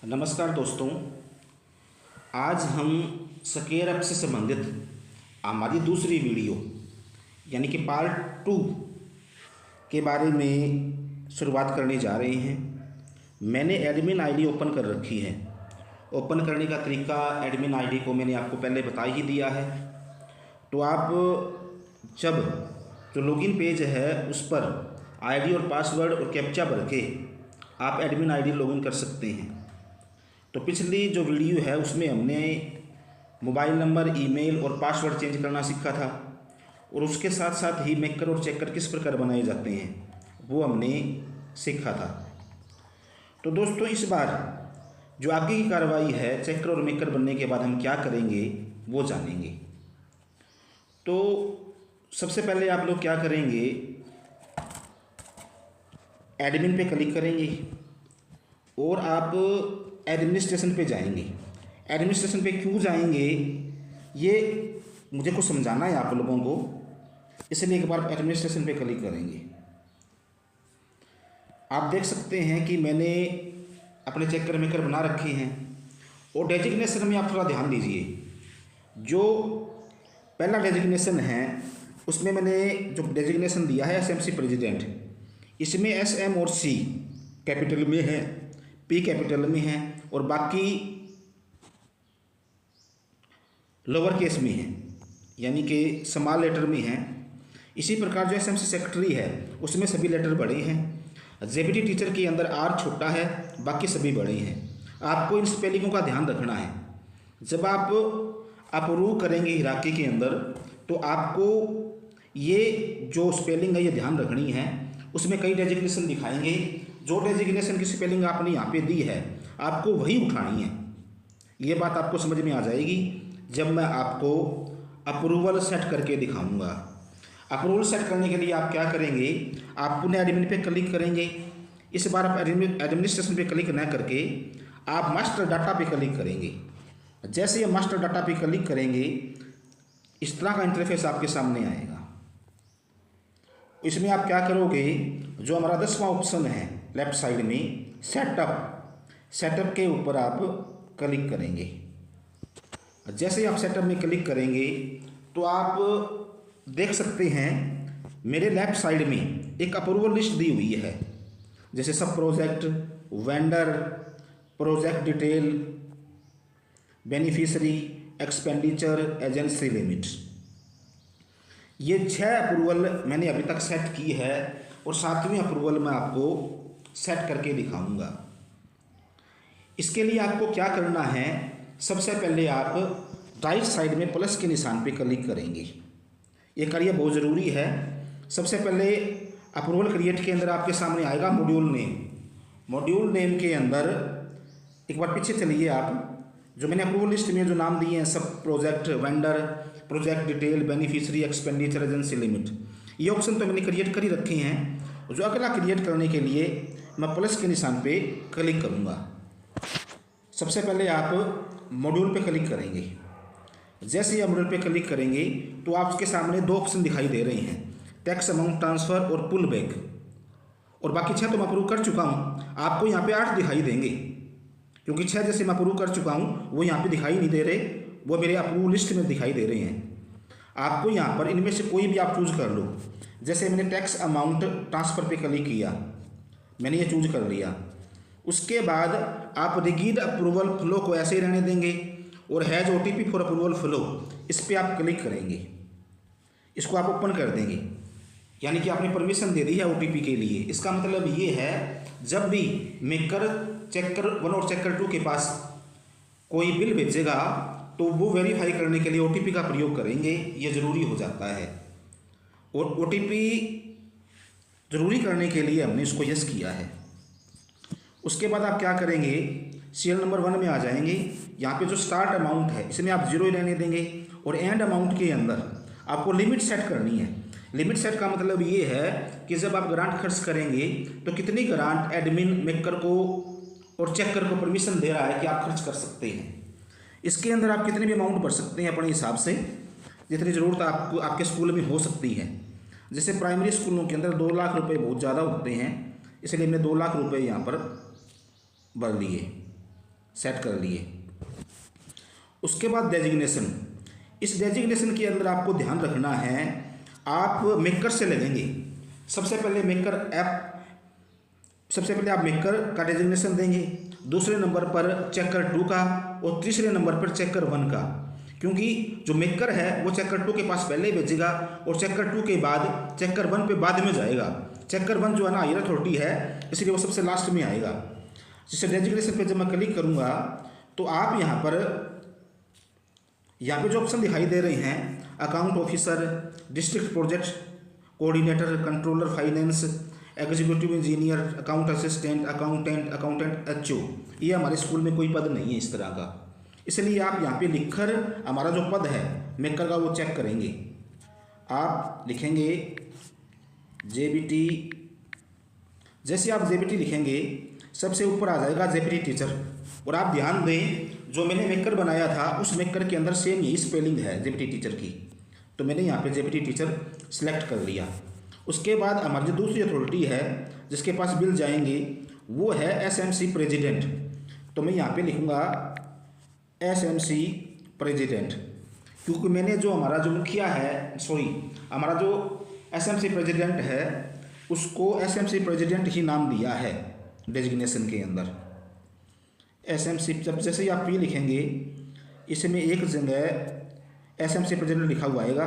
नमस्कार दोस्तों। आज हम स्क्वेयर अप से संबंधित हमारी दूसरी वीडियो यानी कि पार्ट 2 के बारे में शुरुआत करने जा रहे हैं। मैंने एडमिन आईडी ओपन कर रखी है। ओपन करने का तरीका एडमिन आईडी को मैंने आपको पहले बता ही दिया है। तो आप जब जो लॉगिन पेज है उस पर आईडी और पासवर्ड और कैप्चा भर के आप एडमिन आईडी लॉगिन कर सकते हैं। तो पिछली जो वीडियो है उसमें हमने मोबाइल नंबर, ईमेल और पासवर्ड चेंज करना सीखा था और उसके साथ साथ ही मेकर और चेकर किस प्रकार बनाए जाते हैं वो हमने सीखा था। तो दोस्तों इस बार जो आगे की कार्रवाई है चेकर और मेकर बनने के बाद हम क्या करेंगे वो जानेंगे। तो सबसे पहले आप लोग क्या करेंगे, एडमिन पे क्लिक करेंगे और आप एडमिनिस्ट्रेशन पे जाएंगे। एडमिनिस्ट्रेशन पे क्यों जाएंगे ये मुझे कुछ समझाना है आप लोगों को, इसलिए एक बार एडमिनिस्ट्रेशन पे क्लिक करेंगे। आप देख सकते हैं कि मैंने अपने चेकर मेकर बना रखे हैं और डेजिग्नेशन में आप थोड़ा ध्यान दीजिए। जो पहला डेजिग्नेशन है उसमें मैंने जो डेजिग्नेशन दिया है एसएमसी प्रेसिडेंट, इसमें एसएम और सी कैपिटल में है, पी कैपिटल में है और बाकी लोअर केस में है यानी कि स्मॉल लेटर में है। इसी प्रकार जो एसएमसी सेक्रेटरी है उसमें सभी लेटर बड़े हैं। जेबीटी टीचर के अंदर आर छोटा है, बाकी सभी बड़े हैं। आपको इन स्पेलिंगों का ध्यान रखना है। जब आप अप्रूव करेंगे हिराकी के अंदर तो आपको ये जो स्पेलिंग है ये ध्यान रखनी है। उसमें कई डेजिग्नेशन दिखाएंगे, जो डेजिग्नेशन की स्पेलिंग आपने यहाँ पे दी है आपको वही उठानी है। ये बात आपको समझ में आ जाएगी जब मैं आपको अप्रूवल सेट करके दिखाऊंगा। अप्रूवल सेट करने के लिए आप क्या करेंगे, आप पुनः एडमिन पे क्लिक करेंगे। इस बार आप एडमिनिस्ट्रेशन पे क्लिक न करके आप मास्टर डाटा पे क्लिक करेंगे। जैसे ये मास्टर डाटा पे क्लिक करेंगे इस तरह का इंटरफेस आपके सामने आएगा। इसमें आप क्या करोगे, जो हमारा 10वां ऑप्शन है लेफ्ट साइड में सेटअप के ऊपर आप क्लिक करेंगे। जैसे ही आप सेटअप में क्लिक करेंगे तो आप देख सकते हैं मेरे लेफ्ट साइड में एक अप्रूवल लिस्ट दी हुई है, जैसे सब project, vendor, project detail, beneficiary, expenditure, agency limit. ये 6 अप्रूवल मैंने अभी तक सेट की है और 7वीं अप्रूवल मैं आपको सेट करके दिखाऊंगा। इसके लिए आपको क्या करना है, सबसे पहले आप राइट साइड में प्लस के निशान पे क्लिक करेंगे। ये करिए, बहुत ज़रूरी है। सबसे पहले अप्रूवल क्रिएट के अंदर आपके सामने आएगा मॉड्यूल नेम। मॉड्यूल नेम के अंदर एक बार पीछे चलिए आप, जो मैंने अप्रूवल लिस्ट में जो नाम दिए हैं सब project, vendor, project detail, beneficiary, expenditure, agency limit, ये ऑप्शन तो मैंने क्रिएट कर ही रखे हैं। जो अगला क्रिएट करने के लिए मैं प्लस के निशान पे क्लिक करूँगा। सबसे पहले आप मॉड्यूल पे क्लिक करेंगे। जैसे ही आप मॉड्यूल पे क्लिक करेंगे तो आपके सामने 2 ऑप्शन दिखाई दे रहे हैं, टैक्स अमाउंट ट्रांसफ़र और पुल बैक। और बाकी 6 तो मैं अप्रूव कर चुका हूँ। आपको यहाँ पे 8 दिखाई देंगे क्योंकि 6 जैसे मैं अप्रूव कर चुका हूँ वो यहाँ पे दिखाई नहीं दे रहे, वो मेरे अप्रूव लिस्ट में दिखाई दे रहे हैं। आपको यहाँ पर इनमें से कोई भी आप चूज़ कर लो। जैसे मैंने टैक्स अमाउंट ट्रांसफ़र पे क्लिक किया, मैंने ये चूज कर लिया। उसके बाद आप रिगिड अप्रूवल फ्लो को ऐसे ही रहने देंगे और has OTP for approval flow, इस पर आप क्लिक करेंगे। इसको आप ओपन कर देंगे, यानी कि आपने परमिशन दे दी है ओटीपी के लिए। इसका मतलब ये है जब भी मेकर चेकर 1 और चेकर 2 के पास कोई बिल भेजेगा तो वो वेरीफाई करने के लिए ओटीपी का प्रयोग करेंगे, ये ज़रूरी हो जाता है। और ओटीपी ज़रूरी करने के लिए हमने इसको यस किया है। उसके बाद आप क्या करेंगे, सीरियल नंबर 1 में आ जाएंगे। यहाँ पे जो स्टार्ट अमाउंट है इसमें आप 0 ही रहने देंगे और एंड अमाउंट के अंदर आपको लिमिट सेट करनी है। लिमिट सेट का मतलब ये है कि जब आप ग्रांट खर्च करेंगे तो कितनी ग्रांट एडमिन मेकर को और चेकर को परमिशन दे रहा है कि आप खर्च कर सकते हैं। इसके अंदर आप कितने भी अमाउंट भर सकते हैं अपने हिसाब से, जितनी ज़रूरत आपको आपके स्कूल में हो सकती है। जैसे प्राइमरी स्कूलों के अंदर 2 लाख रुपए बहुत ज़्यादा होते हैं, इसलिए हमने 2 लाख रुपए यहाँ पर भर लिए। सेट कर लिए। उसके बाद डेजिग्नेशन। इस डेजिग्नेशन के अंदर आपको ध्यान रखना है, आप मेकर से लगेंगे। सबसे पहले आप मेकर का डेजिग्नेशन देंगे, दूसरे नंबर पर चेकर 2 का, और तीसरे नंबर पर चेकर 1 का। क्योंकि जो मेकर है वो चेकर 2 के पास पहले ही भेजेगा और चेकर 2 के बाद चेकर 1 पे बाद में जाएगा। चेकर 1 जो है ना हायर अथॉरिटी है, इसलिए वो सबसे लास्ट में आएगा। जिससे डेजिग्नेशन पे जब मैं क्लिक करूँगा तो आप यहाँ पे जो ऑप्शन दिखाई दे रहे हैं, account officer, district project coordinator, controller finance, executive engineer, account assistant, accountant HO, ये हमारे स्कूल में कोई पद नहीं है इस तरह का। इसलिए आप यहाँ पे लिखकर हमारा जो पद है मेकर का वो चेक करेंगे। आप लिखेंगे जेबीटी। जैसे आप जेबीटी लिखेंगे सबसे ऊपर आ जाएगा जेबीटी टीचर, और आप ध्यान दें जो मैंने मेकर बनाया था उस मेकर के अंदर सेम यही स्पेलिंग है जेबीटी टीचर की, तो मैंने यहाँ पे जेबीटी टीचर सेलेक्ट कर लिया। उसके बाद हमारी जो दूसरी अथॉरिटी है जिसके पास बिल जाएंगे वो है एसएमसी प्रेसिडेंट, तो मैं यहाँ पे लिखूँगा एसएमसी प्रेसिडेंट, क्योंकि मैंने जो हमारा जो मुखिया है हमारा जो एसएमसी प्रेसिडेंट है उसको एसएमसी प्रेसिडेंट ही नाम दिया है डेजिग्नेशन के अंदर। एसएमसी जब जैसे ही आप ये लिखेंगे इसमें एक जगह एसएमसी प्रेसिडेंट लिखा हुआ आएगा,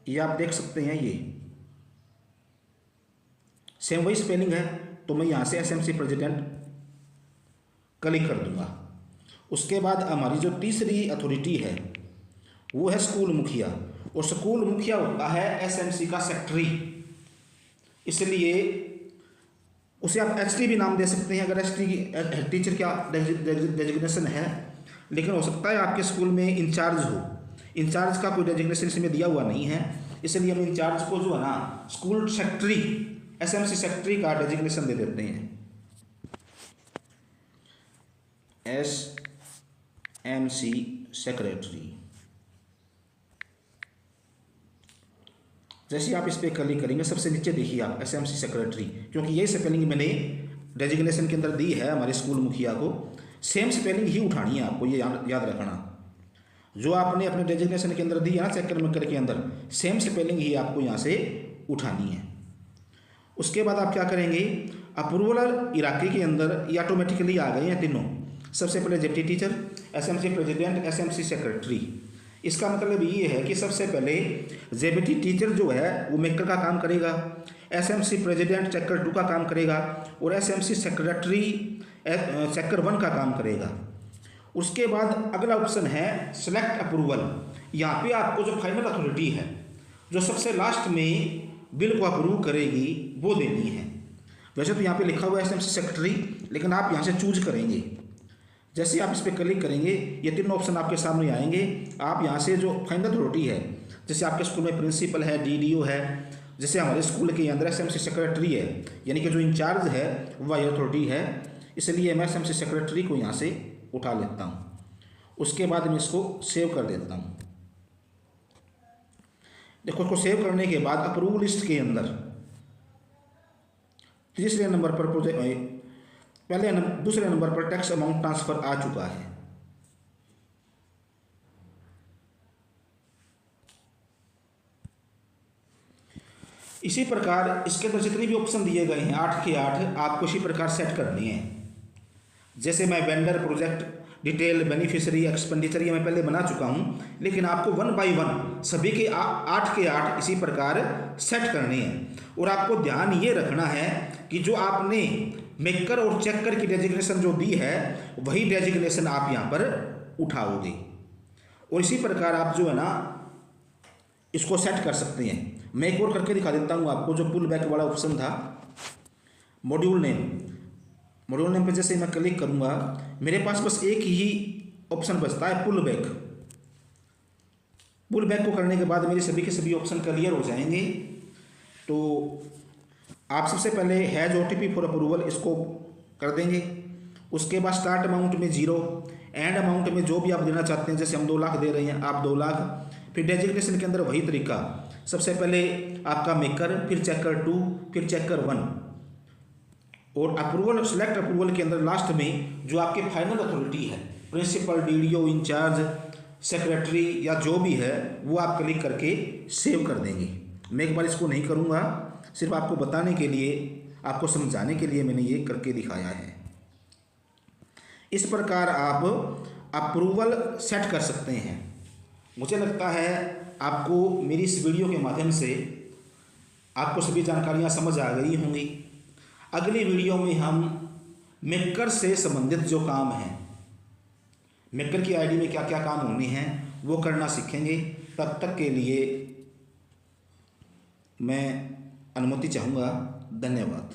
ये आप देख सकते हैं, ये सेम वही स्पेलिंग है, तो मैं यहाँ से एसएमसी प्रेसिडेंट क्लिक कर दूंगा। उसके बाद हमारी जो तीसरी अथॉरिटी है वो है स्कूल मुखिया, और स्कूल मुखिया होता है एसएमसी का सेक्रेटरी, इसलिए उसे आप एचटी भी नाम दे सकते हैं अगर एचटी टीचर का डेजिग्नेशन है। लेकिन हो सकता है आपके स्कूल में इंचार्ज हो, इंचार्ज का कोई डेजिग्नेशन इसमें दिया हुआ नहीं है, इसलिए हम इंचार्ज को जो है ना स्कूल सेक्रेटरी, एसएमसी सेक्रेटरी का डेजिग्नेशन दे देते हैं, एसएमसी सेक्रेटरी। जैसे आप इस पर क्लिक करेंगे सबसे नीचे देखिए आप एसएमसी सेक्रेटरी, क्योंकि ये स्पेलिंग मैंने डेजिग्नेशन के अंदर दी है हमारे स्कूल मुखिया को, सेम स्पेलिंग ही उठानी है आपको, ये याद रखना। जो आपने अपने डेजिग्नेशन के अंदर दी है ना चेकर मेकर के अंदर, सेम स्पेलिंग ही आपको यहाँ से उठानी है। उसके बाद आप क्या करेंगे, अप्रूवल इलाके के अंदर ये ऑटोमेटिकली आ गए हैं तीनों। सबसे पहले deputy teacher, SMC president, SMC secretary. इसका मतलब ये है कि सबसे पहले जेबीटी टीचर जो है वो मेकर का काम करेगा, एसएमसी प्रेसिडेंट चेकर 2 का काम करेगा, और एसएमसी सेक्रेटरी चेकर 1 का काम करेगा। उसके बाद अगला ऑप्शन है सेलेक्ट अप्रूवल। यहाँ पे आपको जो फाइनल अथॉरिटी है जो सबसे लास्ट में बिल को अप्रूव करेगी वो देनी है। वैसे तो यहाँ पे लिखा हुआ है एसएमसी सेक्रेटरी, लेकिन आप यहाँ से चूज करेंगे। जैसे आप इस पर क्लिक करेंगे ये तीनों ऑप्शन आपके सामने आएंगे। आप यहाँ से जो फाइनल अथॉरिटी है, जैसे आपके स्कूल में प्रिंसिपल है, डीडीओ है, जैसे हमारे स्कूल के अंदर एसएमसी सेक्रेटरी है, यानी कि जो इंचार्ज है वह अथॉरिटी है, इसलिए मैं एसएमसी सेक्रेटरी को यहाँ से उठा लेता हूँ। उसके बाद मैं इसको सेव कर देता हूँ। देखो इसको सेव करने के बाद अप्रूवल लिस्ट के अंदर तीसरे नंबर पर दूसरे नंबर पर टैक्स अमाउंट ट्रांसफर आ चुका है। इसी प्रकार इसके अंदर जितने भी ऑप्शन दिए गए हैं 8 के 8 आपको इसी प्रकार सेट करने हैं। जैसे मैं vendor, project detail, beneficiary, expenditure ये मैं पहले बना चुका हूँ, लेकिन आपको 1 बाय 1 सभी के 8 के 8 इसी प्रकार सेट करने हैं। और आपको ध्यान ये रखना है कि जो आपने मेकर और चेकर की डेजिग्नेशन जो दी है वही डेजिग्नेशन आप यहाँ पर उठाओगे, और इसी प्रकार आप जो है ना इसको सेट कर सकते हैं। मैं एक और करके दिखा देता हूँ आपको। जो पुल बैक वाला ऑप्शन था, मॉड्यूल नेम पे जैसे मैं क्लिक करूँगा मेरे पास बस एक ही ऑप्शन बचता है, पुल बैक। पुल बैक को करने के बाद मेरे सभी के सभी ऑप्शन क्लियर हो जाएंगे। तो आप सबसे पहले हैज ओटीपी फॉर अप्रूवल इसको कर देंगे। उसके बाद स्टार्ट अमाउंट में 0, एंड अमाउंट में जो भी आप देना चाहते हैं, जैसे हम 2 लाख दे रहे हैं आप 2 लाख। फिर डेजिग्नेशन के अंदर वही तरीका, सबसे पहले आपका मेकर, फिर चेकर 2, फिर चेकर 1, और अप्रूवल, सेलेक्ट अप्रूवल के अंदर लास्ट में जो आपके फाइनल अथॉरिटी है, प्रिंसिपल, डीडीओ, इंचार्ज, सेक्रेटरी या जो भी है, वो आप क्लिक करके सेव कर देंगे। मैं एक बार इसको नहीं करूँगा, सिर्फ आपको बताने के लिए, आपको समझाने के लिए मैंने ये करके दिखाया है। इस प्रकार आप अप्रूवल सेट कर सकते हैं। मुझे लगता है आपको मेरी इस वीडियो के माध्यम से आपको सभी जानकारियाँ समझ आ गई होंगी। अगली वीडियो में हम मेकर से संबंधित जो काम हैं, मेकर की आईडी में क्या क्या काम होने हैं, वो करना सीखेंगे। तब तक के लिए मैं अनुमति चाहूँगा। धन्यवाद।